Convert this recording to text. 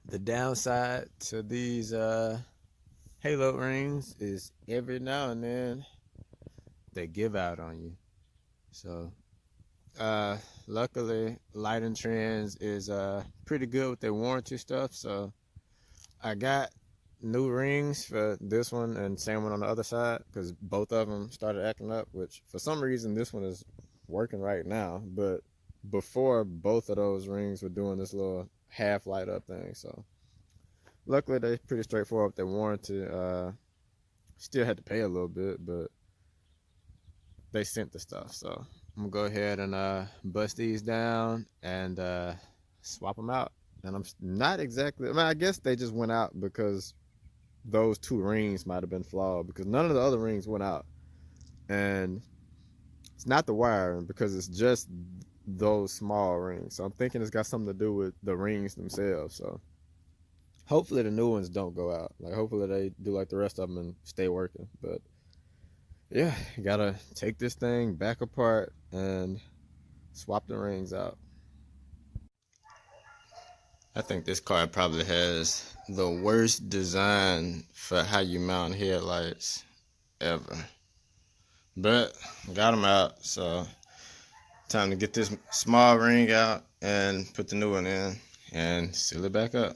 The downside to these halo rings is every now and then they give out on you. So uh luckily Lighting Trendz is pretty good with their warranty stuff. So I got new rings for this one and same one on the other side because both of them started acting up, which for some reason this one is working right now, but before both of those rings were doing this little half light up thing. So luckily they're pretty straightforward with their warranty. Still had to pay a little bit, but they sent the stuff. So I'm gonna go ahead and bust these down and swap them out. And I'm not exactly, I mean, I guess they just went out because those two rings might have been flawed because none of the other rings went out. And it's not the wiring because it's just those small rings. So I'm thinking it's got something to do with the rings themselves. So hopefully the new ones don't go out. Like hopefully they do like the rest of them and stay working. But yeah, you gotta take this thing back apart and swap the rings out. I think this car probably has the worst design for how you mount headlights ever. But got them out, so time to get this small ring out and put the new one in and seal it back up.